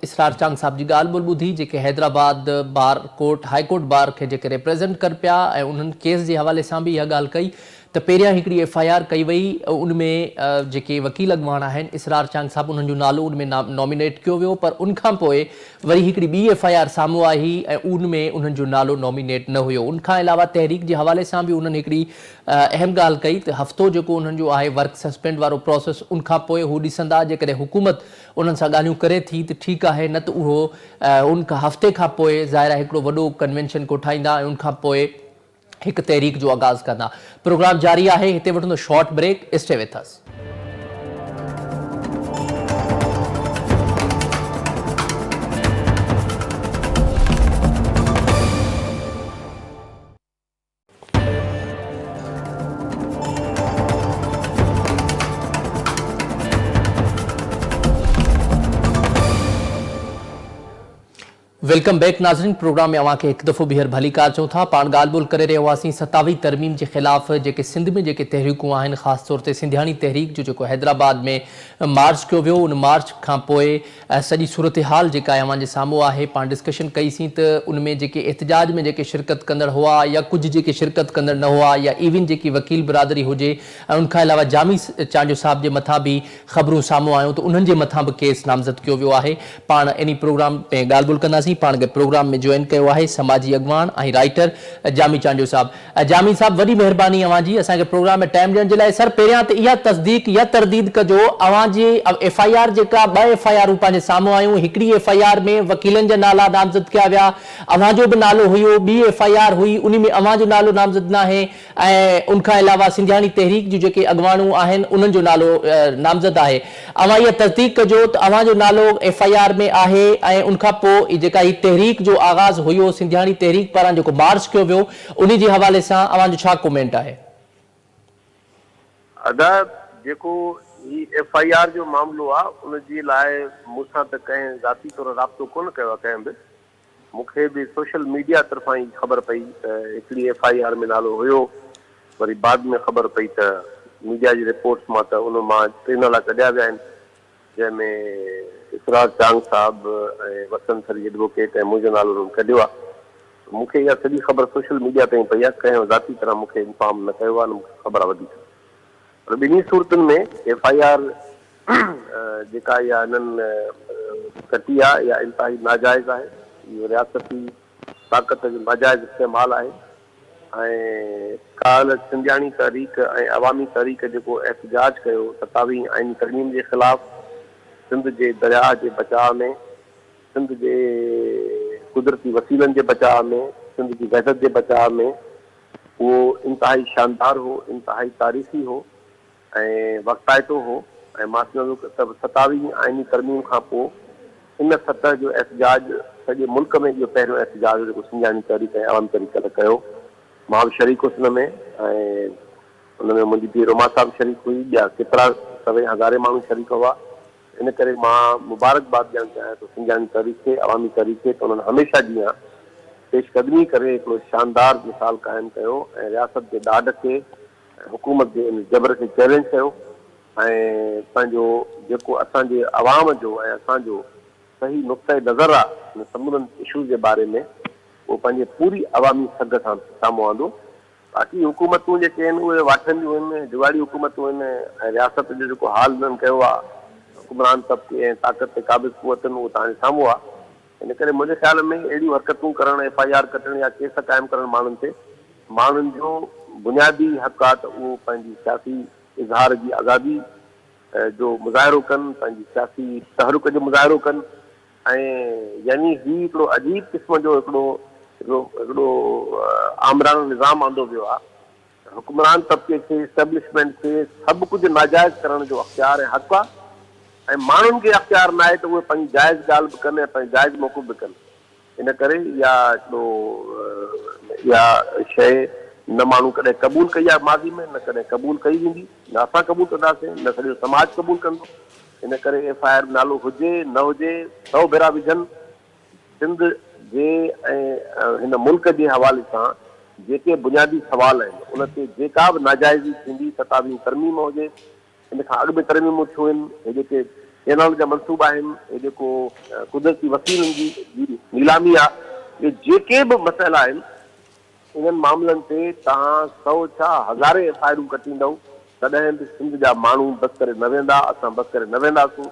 इसरार चांग साहब जी ॻाल्हि ॿोल ॿुधी जेके हैदराबाद बार कोर्ट हाई कोर्ट बार खे जेके रिप्रेज़ेंट कर पिया ऐं उन्हनि केस जे हवाले सां बि इहा ॻाल्हि कई त पहिरियां हिकिड़ी FIR कई वई, उनमें जेके वकील अॻवान आहिनि इसरार चांग साहब उन्हनि जो नालो उनमें नॉमिनेट कयो वियो, पर उनखां पोइ वरी हिकिड़ी ॿी FIR साम्हूं आई ऐं उनमें उन्हनि जो नालो नॉमिनेट न हुयो। उनखां अलावा तहरीक जे हवाले सां बि उन्हनि हिकिड़ी अहम ॻाल्हि कई त हफ़्तो जेको उन्हनि जो आहे वर्क सस्पेंड वारो प्रोसेस, उनखां पोइ हू ॾिसंदा जेकॾहिं हुकूमत उन्हनि सां ॻाल्हियूं करे थी त ठीकु आहे, न त उहो उनखां हफ़्ते खां पोइ ज़ाहिर आहे हिकिड़ो वॾो कन्वेंशन कोठाईंदा ऐं उनखां पोइ हिकु तहरीक जो आगाज़ कंदा। प्रोग्राम जारी आहे, हिते वठंदो short break, stay with us. Welcome back नाज़रीन, प्रोग्राम में अवांखे हिकु दफ़ो ॿीहर भली कार चऊं था। पाण ॻाल्हि ॿोल करे रहिया हुआसीं 27वीं तरमीम जे ख़िलाफ़ जेके सिंध में जेके तहरीकूं आहिनि, ख़ासि तौर ते सिंधियाणी तहरीक जो जेको हैदराबाद में मार्च कयो वियो, उन मार्च खां पोइ सॼी सूरत हाल जेका आहे अवां जे साम्हूं आहे। पाण डिस्कशन कईसीं त उनमें जेके एहतजाज में जेके शिरकत कंदड़ हुआ या कुझु जेके शिरकत कंदड़ न हुआ या इवन जेकी वकील बिरादरी हुजे ऐं उनखां अलावा जामी चांडियो साहब जे मथां बि ख़बरूं साम्हूं आयूं त उन्हनि जे मथां बि केस नामज़द कयो वियो आहे। पाण इन प्रोग्राम में ॻाल्हि ॿोल कंदासीं। पाण खे प्रोग्राम में जॉइन कयो आहे समाजी अॻवान ऐं राइटर जामी चांडियो साहब। जामी साहब, वॾी महिरबानी अवां जी असांखे प्रोग्राम में टाइम ॾियण जे लाइ। सर, पहिरियां त इहा तस्दीक या तरदीद कजो, अवां जी FIR जेका 2 FIR पंहिंजे साम्हूं आयूं, हिकिड़ी FIR में वकीलनि जा नाला नामज़द कया विया, अवां जो बि नालो हुयो, ॿी FIR हुई उन में अवां जो नालो नामज़द न आहे ऐं उनखां अलावा सिंधियाणी तहरीक जूं जेके अॻवानूं आहिनि उन्हनि जो नालो नामज़द आहे। अवां इहा तस्दीक कजो त अवां जो नालो FIR में आहे ऐं उनखां पोइ जेका ही तहरीक जो आगाज़ हुयो सिंधियाणी तहरीक पारां जेको मार्च कयो वियो, उन जे हवाले सां अवां जो छा कमेंट आहे? अदा जेको ही FIR जो मामलो आहे उन जे लाइ मूंसां त कंहिं ज़ाती तौर राब्तो कोन कयो आहे कंहिं बि। मूंखे बि सोशल मीडिया तरफ़ां ई ख़बर पई त हिकिड़ी FIR में नालो हुयो, वरी बाद में ख़बर पई त मीडिया जी रिपोर्ट्स मां त उन मां 3 नाला कढिया विया आहिनि, जंहिंमें इसरार चांग साहब ऐं वसंत सरी एडवोकेट ऐं मुंहिंजो नालो उन्हनि कढियो आहे। मूंखे इहा सॼी ख़बर सोशल मीडिया ते पई आहे, कंहिं ज़ाती तरह मूंखे इंफॉर्म न कयो आहे, न मूंखे ख़बर आहे वधीक। पर ॿिन्ही सूरतुनि में FIR जेका इहा हिननि कटी आहे इहा इंतिहाई नाजाइज़ आहे। इहो रियासती ताक़त जो नाजाइज़ इस्तेमालु आहे ऐं काल्ह सिंधियाणी तहरीक ऐं अवामी तहरीक जेको एहतजाज कयो 27वीं आईनी तरमीम जे ख़िलाफ़, सिंध जे दरिया जे बचाव में, सिंध जे कुदरती वसीलनि जे बचाव में, सिंध जी वहदत जे बचाव में, उहो इंतिहाई शानदार हो, इंतिहाई तारीख़ी हो ऐं वक़्ताइतो हो। ऐं मां सम्झो त 27वीं आईनी तरमीम खां पोइ इन सतह जो एहतजाज सॼे मुल्क में इहो पहिरियों एहतजाज जेको सिंधियाणी तहरीक ऐं अवामी तहरीक कयो। मां बि शरीक हुउसि हुन में ऐं हुन में मुंहिंजी धीउ रोमा साहब शरीक हुई, ॿिया केतिरा सभई हज़ारे माण्हू शरीक हुआ। इन करे मां मुबारकबाद ॾियणु चाहियां थो सिंधियाणी तहरीक खे, अवामी तहरीक खे, त उन्हनि हमेशह जीअं पेशकदमी करे हिकिड़ो शानदार मिसाल क़ाइमु कयो ऐं रियासत जे ॾाढ खे हुकूमत जे इन जबर खे चैलेंज कयो ऐं पंहिंजो जेको असांजे अवाम जो ऐं असांजो सही नुक़्ते नज़र आहे हिन सभिनीनि इशूज़ जे बारे में, उहो पंहिंजे पूरी अवामी सघ सां साम्हूं आंदो। बाक़ी हुकूमतूं जेके आहिनि उहे वाठंदियूं आहिनि, दिवाड़ी हुकूमतूं आहिनि ऐं रियासत जो जेको हाल हिननि कयो आहे हुकुमरान तबिके ऐं ताक़त ते क़ाबिज़ क़ुवतनि, उहो तव्हांजे साम्हूं आहे। इन करे मुंहिंजे ख़्याल में अहिड़ियूं हरकतूं करणु, FIR कटणु या केस क़ाइमु करणु माण्हुनि ते, माण्हुनि जो बुनियादी हक़ आहे त उहो पंहिंजी सियासी इज़हार जी आज़ादी जो मुज़ाहिरो कनि, पंहिंजी सियासी तहरुक जो मुज़ाहिरो कनि यानी ही हिकिड़ो अजीब क़िस्म जो हिकिड़ो आमरानो निज़ाम आंदो वियो आहे। हुक्मरान तबिके खे एस्टेब्लिशमेंट खे सभु कुझु नाजाइज़ करण जो अख़्तियार ऐं हक़ आहे, ऐं माण्हुनि खे अख़्तियार न आहे त उहे पंहिंजी जाइज़ ॻाल्हि बि कनि ऐं पंहिंजी जाइज़ मौक़ूफ़ बि कनि। इन करे इहा शइ न माण्हू कॾहिं क़बूल कई आहे माज़ी में, न कॾहिं क़बूल कई वेंदी, न असां क़बूल कंदासीं, न सॼो समाज क़बूल कंदो। इन करे FIR नालो हुजे न हुजे 100 भेरा विझनि। सिंध जे ऐं हिन मुल्क जे हवाले सां जेके बुनियादी सवाल आहिनि उन ते जेका बि नाजाइज़ी थींदी, 27वीं तरमीम हुजे, इन खां अॻु में तरमीमूं थियूं आहिनि, हे जेके कैनाल जा मनसूबा आहिनि, हे जेको कुदरती वसीलनि जी नीलामी आहे, इहे जेके बि मसइला आहिनि इन्हनि मामलनि ते तव्हां 100 छा हज़ारे FIR कटींदव, तॾहिं बि सिंध जा माण्हू बसि करे न वेंदा, असां बसि करे न वेंदासीं,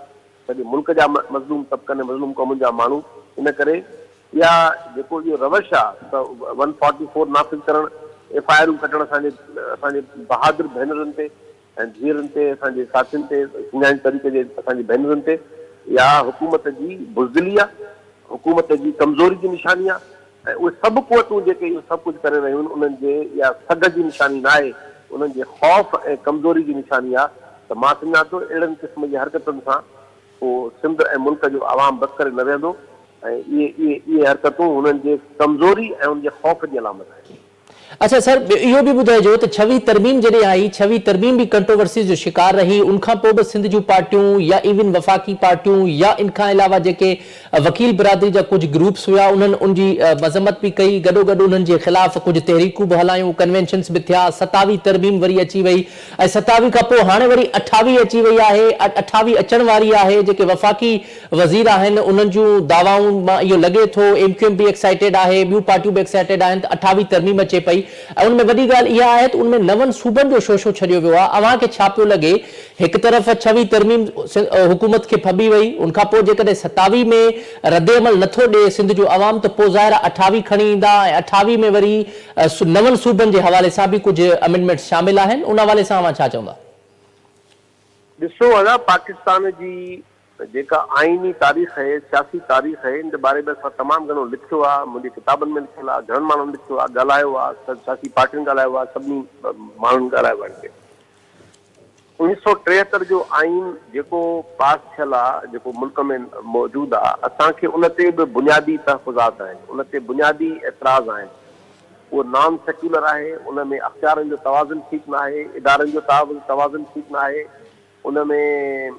सॼे मुल्क जा मज़लूम तबिकनि ऐं मज़लूम क़ौमुनि जा माण्हू। इन करे इहा जेको इहो रवश आहे त 144 नाफ़िज़ करणु, FIR कटणु असांजे बहादुर भेनरुनि ते ऐं धीअरुनि ते, असांजे साथियुनि ते, सुञाणे तरीक़े जे असांजी भेनरुनि ते, इहा हुकूमत जी बुज़दिली आहे, हुकूमत जी कमज़ोरी जी निशानी आहे। ऐं उहे सभु क़ुवतूं जेके इहो सभु कुझु करे रहियूं आहिनि उन्हनि जे इहा सग जी निशानी न आहे, उन्हनि जे ख़ौफ़ ऐं कमज़ोरी जी निशानी आहे। त मां सम्झां थो अहिड़नि क़िस्म जी हरकतुनि सां पोइ सिंध ऐं मुल्क जो आवाम बसि करे न वेंदो, ऐं इहे हरकतूं हुननि जे कमज़ोरी ऐं उनजे ख़ौफ़ जी अलामत आहे। अच्छा सर, इहो बि ॿुधाइजो त 6वीं तरमीम जॾहिं आई, 6वीं तरमीम बि कंट्रोवर्सी जो शिकार रही, उनखां पोइ बि सिंध जूं पार्टियूं या इवन वफ़ाक़ी पार्टियूं या इनखां अलावा जेके वकील बिरादरी जा कुझु ग्रुप्स हुआ उन्हनि उनजी मज़म्मत बि कई, गॾोगॾु उन्हनि जे ख़िलाफ़ कुझु तहरीकूं बि हलायूं, कन्वेंशन्स बि थिया, 27वीं तरमीम वरी अची वई, ऐं 27वीं खां पोइ हाणे वरी 28वीं अची वई आहे, 28वीं अचण वारी आहे। जेके वफ़ाक़ी वज़ीर आहिनि उन्हनि जूं दावाऊं मां इहो लॻे थो MQM बि एक्साइटेड आहे, ॿियूं पार्टियूं बि एक्साइटेड आहिनि त 28वीं तरमीम अचे पई, ऐं उनमें वॾी ॻाल्हि इहा आहे त उनमें 9 सूबनि जो शोशो छॾियो वियो आहे। अव्हां खे छा पियो लॻे, हिकु तरफ़ 6वीं तरमीम हुकूमत खे फबी वई, उनखां पोइ जेकॾहिं 27वीं में रद्द अमल नथो ॾिए सिंध जो अवाम, त पोइ ज़ाहिर 28वीं खणी ईंदा, ऐं 28वीं में वरी 9 सूबनि जे हवाले सां बि कुझु अमेंडमेंट शामिल आहिनि, उन हवाले सां अव्हां छा चवंदा? ॾिसो अञा पाकिस्तान जी जेका आइनी तारीख़ आहे, सियासी तारीख़ आहे, इन जे बारे में असां तमामु घणो लिखियो आहे, मुंहिंजी किताबनि में लिखियलु आहे, घणनि माण्हुनि लिखियो आहे, ॻाल्हायो आहे, सियासी पार्टियुनि ॻाल्हायो आहे, सभिनी माण्हुनि ॻाल्हायो आहे। हिनखे 1973 जो आइन जेको पास थियल आहे, जेको मुल्क में मौजूदु आहे, असांखे उन ते बि बुनियादी तहफ़ुज़ात आहिनि, उन ते बुनियादी एतिराज़ आहिनि। उहो नॉन सेक्युलर आहे, उन में अख़्तियारनि जो तवाज़ुन ठीकु न आहे, इदारनि जो तवाज़ुन ठीकु न आहे, उन में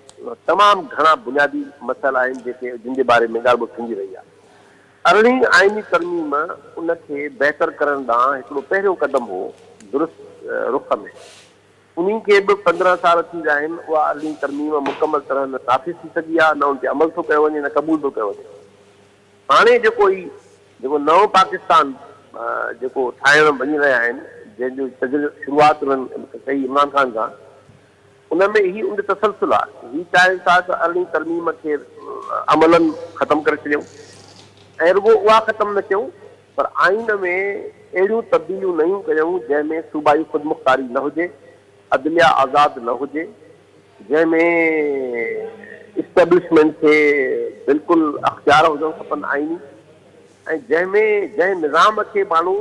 तमामु घणा बुनियादी मसइला आहिनि जेके जिन जे बारे में ॻाल्हि ॿोल थींदी रही आहे। 18वीं आइनी तरमीम उनखे बहितर करण ॾांहुं हिकिड़ो पहिरियों क़दम हो दुरुस्त रुख़ में। उन्ही खे बि 15 साल थी विया आहिनि, उहा 18वीं तरमीम मुकमल तरह न नाफ़िज़ थी सघी आहे, न उन ते अमल थो कयो वञे, न क़बूल थो कयो वञे। हाणे जेको नओं पाकिस्तान जेको ठाहिण वञी रहिया आहिनि, जंहिंजो शुरूआति उन्हनि कई इमरान ख़ान खां, उनमें ही उन तसलसल आहे। ही चाहिनि था त 18वीं तरमीम खे अमलनि ख़तमु करे छॾियूं, ऐं रुगो उहा ख़तमु न कयूं, पर आइन में अहिड़ियूं तब्दीलियूं नयूं कयूं जंहिंमें सूबाई ख़ुदमुख़्तारी न हुजे, अदलिया आज़ादु न हुजे, जंहिंमें इस्टेब्लिशमेंट खे बिल्कुलु अख़्तियार हुजणु खपनि आइनी, ऐं जंहिं निज़ाम खे माण्हू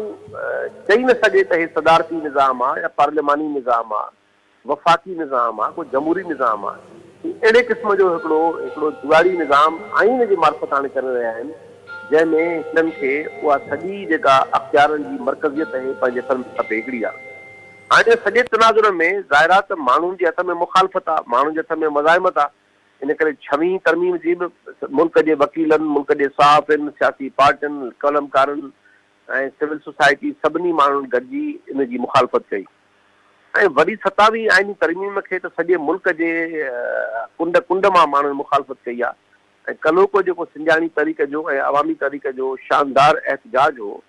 चई न सघे त हे सदारती निज़ाम आहे या पार्लिमानी निज़ाम आहे, वफ़ाक़ी निज़ाम आहे, कोई जमहूरी निज़ाम आहे, अहिड़े क़िस्म जो हिकिड़ो जुगाड़ी निज़ाम आइन जे मार्फत हाणे करे रहिया आहिनि, जंहिंमें हिननि खे उहा सॼी जेका अख़्तियारनि जी मर्कज़ियत आहे पंहिंजे हथनि में खपे, हिकिड़ी आहे। हाणे सॼे तनाज़ुर में ज़ाहिर त माण्हुनि जे हथ में मुखालफ़त आहे, माण्हुनि जे हथ में मज़ाहिमत आहे। इन करे 6वीं तरमीम जी बि मुल्क जे वकीलनि, मुल्क जे सहाफ़ियुनि, सियासी पार्टियुनि, कलमकारनि ऐं सिविल सोसाइटी सभिनी माण्हुनि गॾिजी इन जी मुखालफ़त कई, ऐं वरी 27वीं आइनी तरमीम खे त सॼे मुल्क जे कुंड मां माण्हुनि मुखालफ़त कई आहे। ऐं कलोको जेको सिंजाणी तरीक़े जो ऐं अवामी तरीक़े जो शानदार एहतजाज हो,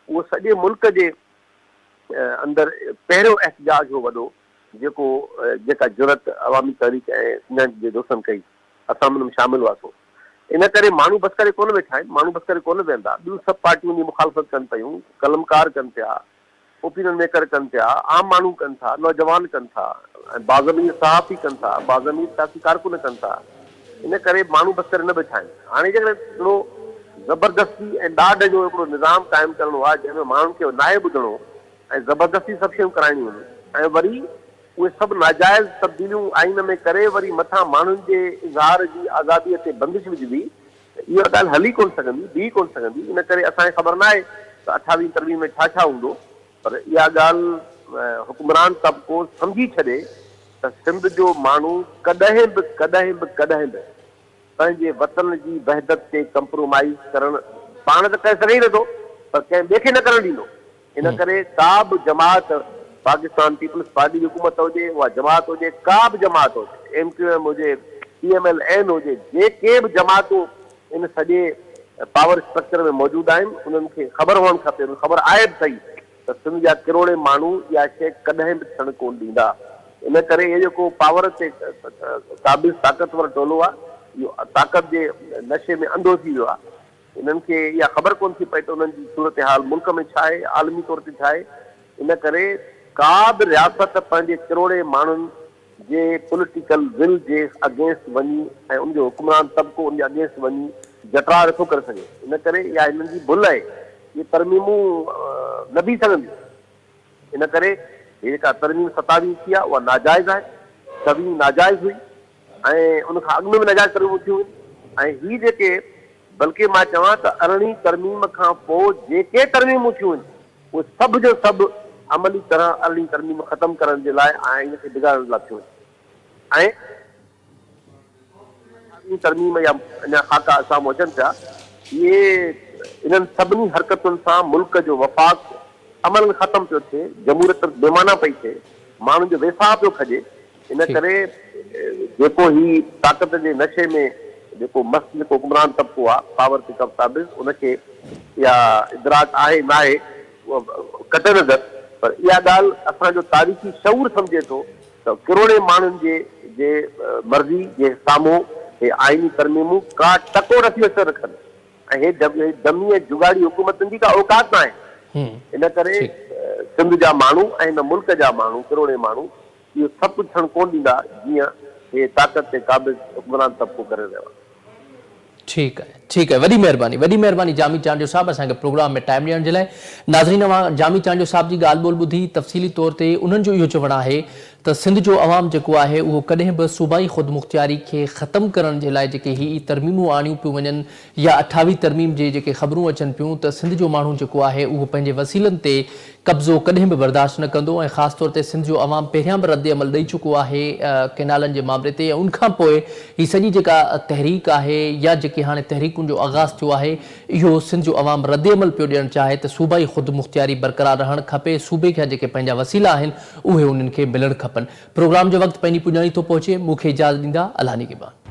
उहो सॼे मुल्क जे अंदरि पहिरियों एहतजाज हो वॾो, जेका जुरत अवामी तहरीक ऐं सिंजाणी जे दोस्तनि कई, असां हुन में शामिल हुआसीं। इन करे माण्हू बसि करे कोन वेठा आहिनि, माण्हू बसि करे कोन वेंदा, ॿियूं सभु पार्टियूं जी मुखालफ़त कनि पियूं, कलमकार कनि पिया, ओपिनियन मेकर कनि पिया, आम माण्हू कनि था, नौजवान कनि था, ऐं बाज़मीर सहाफ़ी कनि था, बाज़मीर सियासी कारकुन कनि था, इन करे माण्हू बसर न बि ठाहिनि। हाणे जेकॾहिं हिकिड़ो ज़बरदस्ती ऐं ॾाढ जो हिकिड़ो निज़ाम क़ाइमु करिणो आहे जंहिंमें माण्हुनि खे नाहे ॿुधणो ऐं ज़बरदस्ती सभु शयूं कराइणियूं आहिनि ऐं वरी उहे सभु नाजाइज़ तब्दीलियूं आइन में करे वरी मथां माण्हुनि जे इज़हार जी आज़ादीअ ते बंदिश विझबी, इहा ॻाल्हि हली कोन सघंदी, बीह कोन सघंदी। इन करे असांखे ख़बर न आहे त 28 तरमीम में छा छा हूंदो, पर इहा ॻाल्हि हुकुमरान तबिको सम्झी छॾे त सिंध जो माण्हू कॾहिं बि पंहिंजे वतन जी वहदत ते कंप्रोमाइज़ करणु पाण त करे सघे ई नथो, पर कंहिं ॿिए खे न करणु ॾींदो। इन करे का बि जमात, पाकिस्तान पीपल्स पार्टी जी हुकूमत हुजे, उहा जमात हुजे, का बि जमात हुजे, MQM हुजे, PMLN हुजे, जेके बि जमातूं इन सॼे पावर स्ट्रक्चर में मौजूदु आहिनि, उन्हनि खे ख़बर हुअणु खपे, ख़बर आहे बि सही त सिंध जा किरोड़े माण्हू इहा शइ कॾहिं बि थियणु कोन ॾींदा। इन करे इहो जेको पावर ते क़ाबिज़ ताक़तवर टोलो आहे, इहो ताक़त जे नशे में अंधो थी वियो आहे। इन्हनि खे इहा ख़बर कोन थी पए त उन्हनि जी सूरत हाल मुल्क में छा आहे, आलमी तौर ते छा आहे। इन करे का बि रियासत पंहिंजे किरोड़े माण्हुनि जे पॉलिटिकल विल जे अगेंस्ट वञी ऐं उनजो हुकुमरान तबिको उनजे अगेंस्ट वञी जतरा नथो करे सघे। इन करे इहा हिननि जी भुल आहे, इहे तरमीमूं न बीह सघंदियूं। इन करे हे जेका तरमीम 27 थी आहे उहा नाजाइज़ आहे, 27 नाजाइज़ हुई ऐं उनखां अॻु में बि नाजाइज़ तरमीमूं थियूं आहिनि। ऐं हीअ जेके बल्कि मां चवां त 18 तरमीम खां पोइ जेके तरमीमूं थियूं आहिनि उहे सभु जो सभु अमली तरह 18 तरमीम ख़तमु करण जे लाइ ऐं इनखे बिगाड़ण लाइ थियूं आहिनि। ऐं 18 तरमीम या अञा खाका असां अचनि पिया, इहे इन्हनि सभिनी हरकतुनि सां मुल्क जो वफ़ाक़ अमल ख़तमु पियो थिए, जमहूरियत बेमाना पई थिए, माण्हुनि जो वेफा पियो खजे। इन करे जेको ही ताक़त जे नशे में जेको मस्त जेको हुकुमरान तबिको आहे, पावर ते क़ाबिज़, उनखे इहा इदराक आहे न आहे उहा कटे नज़र, पर इहा ॻाल्हि असांजो तारीख़ी शऊर सम्झे थो त किरोड़े माण्हुनि जे मर्ज़ी जे साम्हूं हे आइनी तरमीमूं का टको नथी असर रखनि ऐं हे डमी ऐं जुगाड़ी हुकूमतनि जी का औकात न आहे। इन करे सिंध जा माण्हू ऐं हिन मुल्क जा माण्हू किरोड़े माण्हू इहो सभु कुझु थियणु कोन ॾींदा जीअं हे ताक़त ते क़ाबिज़ हुकुमरान तबिको करे रहियो आहे। ठीक है, वॾी महिरबानी जामी चांडियो साहब असांखे प्रोग्राम में टाइम ॾियण जे लाइ। नाज़रीन, अवां जामी चांडियो साहब जी ॻाल्हि ॿोल ॿुधी, तफ़सीली तौर ते उन्हनि जो इहो चवणु आहे त सिंध जो अवाम जेको आहे उहो कॾहिं बि सूबाई ख़ुदमुख़्तियारी खे ख़तमु करण जे लाइ जेके ही तरमीमूं आणियूं पियूं वञनि या 28 तरमीम जे जेके ख़बरूं अचनि पियूं त सिंध जो माण्हू जेको आहे उहो पंहिंजे वसीलनि ते कब्ज़ो कॾहिं बि बर्दाश्त न कंदो ऐं ख़ासि तौर ते सिंध जो अवाम पहिरियां बि रद्द अमल ॾेई चुको आहे केनालनि जे मामले ते। उनखां पोइ ही सॼी जेका तहरीक आहे या जेके हाणे तहरीकुनि जो आगाज़ थियो आहे, इहो सिंध जो अवाम रद्द अमल पियो ॾियणु चाहे त सूबाई ख़ुदमुख़्तियारी बरक़रार रहणु खपे, सूबे खे जेके पंहिंजा वसीला आहिनि उहे उन्हनि खे मिलणु खपनि। प्रोग्राम जो वक़्तु पंहिंजी पुॼाणी थो पहुचे, मूंखे इजाज़त ॾींदा, अल्लाह निगहबान।